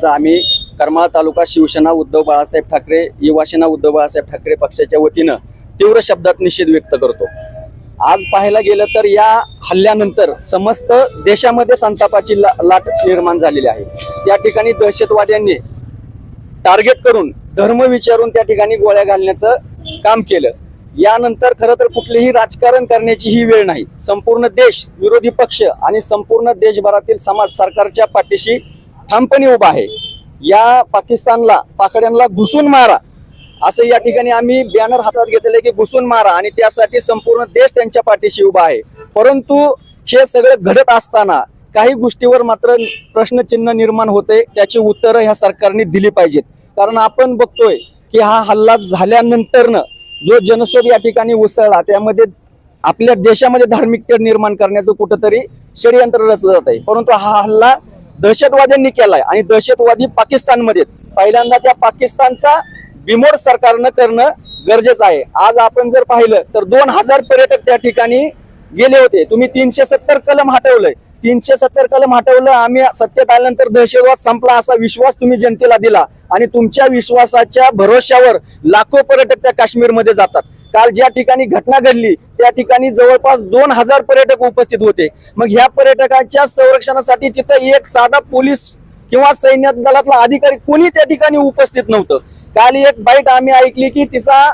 आम्ही करमाळा तालुका शिवसेना उद्धव बाळासाहेब ठाकरे युवासेना उद्धव बाळासाहेब ठाकरे पक्षाच्या वतीनं तीव्र शब्दात निषेध व्यक्त करतो। आज पाहायला गेलं तर या हल्ल्यानंतर समस्त देशामध्ये संतापाची लाट निर्माण झालेली आहे। त्या ठिकाणी दहशतवाद्यांनी टार्गेट करून धर्म विचारून त्या ठिकाणी गोळ्या घालण्याचं काम केलं। यानंतर खरं तर कुठलेही राजकारण करण्याची ही वेळ नाही। संपूर्ण देश, विरोधी पक्ष आणि संपूर्ण देशभरातील समाज सरकारच्या पाठीशी ठामपणे उभा आहे। या पाकिस्तानला पाकड्यांना घुसून मारा असं या ठिकाणी आम्ही बॅनर हातात घेतले की घुसून मारा, आणि त्यासाठी संपूर्ण देश त्यांच्या पाठीशी उभा आहे। परंतु हे सगळं घडत असताना काही गोष्टीवर मात्र प्रश्नचिन्ह निर्माण होते, त्याची उत्तरं ह्या सरकारने दिली पाहिजेत। कारण आपण बघतोय की हा हल्ला झाल्यानंतरनं जो जनक्षोभ या ठिकाणी उसळला त्यामध्ये आपल्या देशामध्ये धार्मिकता निर्माण करण्याचं कुठंतरी षडयंत्र रचलं जात आहे। परंतु हा हल्ला दहशतवाद्यांनी केलाय आणि दहशतवादी पाकिस्तानमध्ये पहिल्यांदा त्या पाकिस्तानचा बिमोड सरकारनं करणं गरजेचं आहे। आज आपण जर पाहिलं तर 2000 पर्यटक त्या ठिकाणी गेले होते। तुम्ही 370 कलम हटवलंय, 370 कलम हटवलं। आम्ही सत्तेत आल्यानंतर दहशतवाद संपला असा विश्वास तुम्ही जनतेला दिला आणि तुमच्या विश्वासाच्या भरोश्यावर लाखो पर्यटक त्या काश्मीरमध्ये जातात। काल ज्या ठिकाणी घटना घडली त्या ठिकाणी जवळपास 2000 पर्यटक उपस्थित होते। मग ह्या पर्यटकांच्या संरक्षणासाठी तिथं एक साधा पोलीस किंवा सैन्य दलातला अधिकारी कोणी त्या ठिकाणी उपस्थित नव्हतं। काल एक बाईट आम्ही ऐकली की तिचा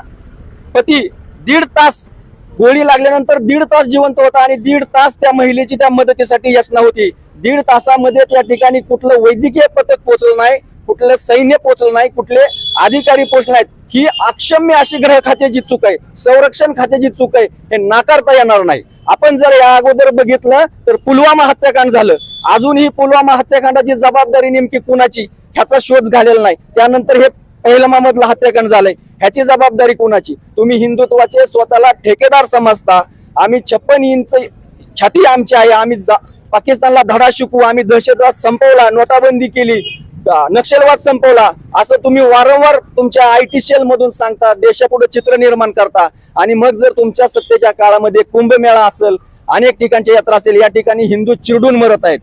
पती 1.5 तास गोळी लागल्यानंतर 1.5 तास जिवंत होता आणि 1.5 तास त्या महिलेची त्या मदतीसाठी यशना होती। 1.5 तासामध्ये त्या ठिकाणी कुठलं वैद्यकीय पथक पोहोचलं नाही, कुठलं सैन्य पोहोचलं नाही, कुठले अधिकारी पोहोचले नाहीत। ही अक्षम्य अशी गृह खात्याची चूक आहे, संरक्षण खात्याची चूक आहे, हे नाकारता येणार नाही। आपण जर या अगोदर बघितलं तर पुलवामा हत्याकांड झालं, अजूनही पुलवामा हत्याकांडाची जबाबदारी नेमकी कुणाची ह्याचा शोध झालेला नाही। त्यानंतर हे पहिलगाममधलं हत्याकांड झालंय, ह्याची जबाबदारी कुणाची? तुम्ही हिंदुत्वाचे स्वतःला ठेकेदार समजता। आम्ही 56 इंच छाती आमची आहे, आम्ही पाकिस्तानला धडा शिकवू, आम्ही दहशतवाद संपवला, नोटाबंदी केली, नक्षलवाद संपवला असं तुम्ही वारंवार तुमच्या IT सेल मधून सांगता, देशापुढे चित्र निर्माण करता। आणि मग जर तुमच्या सत्तेच्या काळामध्ये कुंभमेळा असेल, अनेक ठिकाणच्या यात्रा असेल, या ठिकाणी हिंदू चिरडून मरत आहेत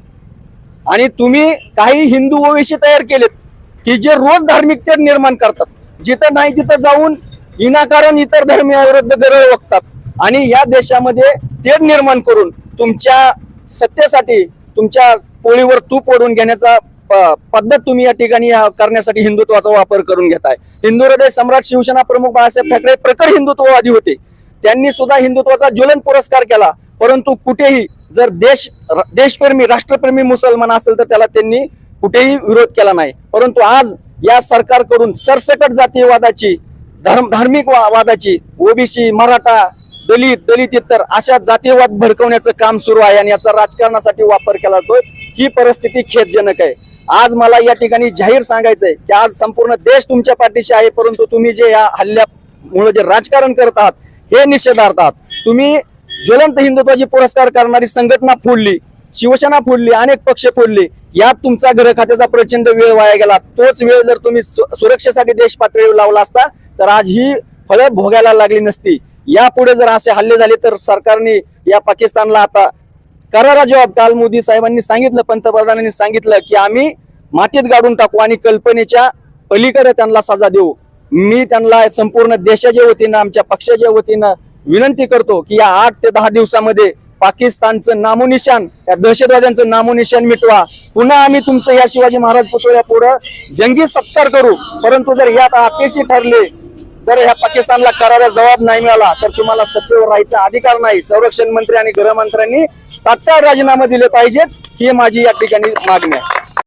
आणि तुम्ही काही हिंदू ओवेशी तयार केलेत की जे रोज धार्मिकता निर्माण करतात, जिथं नाही तिथं जाऊन विनाकारण इतर धर्मियाविरुद्ध गरळ वकतात आणि या देशामध्ये तेढ निर्माण करून तुमच्या सत्तेसाठी तुमच्या पोळीवर तूप ओढून घेण्याचा पद्धत तुम्ही या ठिकाणी करण्यासाठी हिंदुत्वाचा वापर करून घेताय। हिंदू हृदय सम्राट शिवसेना प्रमुख बाळासाहेब ठाकरे प्रखर हिंदुत्ववादी होते, त्यांनी सुद्धा हिंदुत्वाचा ज्वलंत पुरस्कार केला। परंतु कुठेही जर देशप्रेमी राष्ट्रप्रेमी मुसलमान असेल तर त्याला त्यांनी कुठेही विरोध केला नाही। परंतु आज या सरकारकडून सरसकट जातीयवादाची, धार्मिक वादाची, ओबीसी, मराठा, दलित इतर अशा जातीयवाद भडकवण्याचं काम सुरू आहे आणि याचा राजकारणासाठी वापर केला जातोय। ही परिस्थिती खेदजनक आहे। आज मला या ठिकाणी जाहीर सांगायचंय की आज संपूर्ण देश तुमच्या पाठीशी आहे, परंतु तुम्ही जे या हल्ल्यामुळे जे राजकारण करत आहात हे निषेधार्थ आहात। तुम्ही ज्वलंत हिंदुत्वाची पुरस्कार करणारी संघटना फोडली, शिवसेना फोडली, अनेक पक्ष फोडले, यात तुमचा गृह खात्याचा प्रचंड वेळ वाया गेला। तोच वेळ जर तुम्ही सुरक्षेसाठी देश पातळीवर लावला असता तर आज ही फळं भोगायला लागली नसती। यापुढे जर असे हल्ले झाले तर सरकारने या पाकिस्तानला आता करारा जवाब, काल मोदी साहेबांनी सांगितलं, पंतप्रधानांनी सांगितलं की आम्ही मातीत गाडून टाकू आणि कल्पनेच्या पलीकडे त्यांना सजा देऊ। मी त्यांना संपूर्ण देशाच्या वतीनं, आमच्या पक्षाच्या वतीनं विनंती करतो की या 8 ते 10 दिवसामध्ये पाकिस्तानचं नामोनिशान, या दहशतवाद्यांचं नामोनिशान मिटवा। पुन्हा आम्ही तुमचं या शिवाजी महाराज पुतळ्या पुढे जंगी सत्कार करू। परंतु जर यात अपयशी ठरले, जर ह्या पाकिस्तानला करारा जबाब नाही मिळाला तर तुम्हाला सत्तेवर राहायचा अधिकार नाही। संरक्षण मंत्री आणि गृहमंत्र्यांनी तात्काळ राजीनामा दिले पाहिजेत, ही माझी या ठिकाणी मागणी आहे।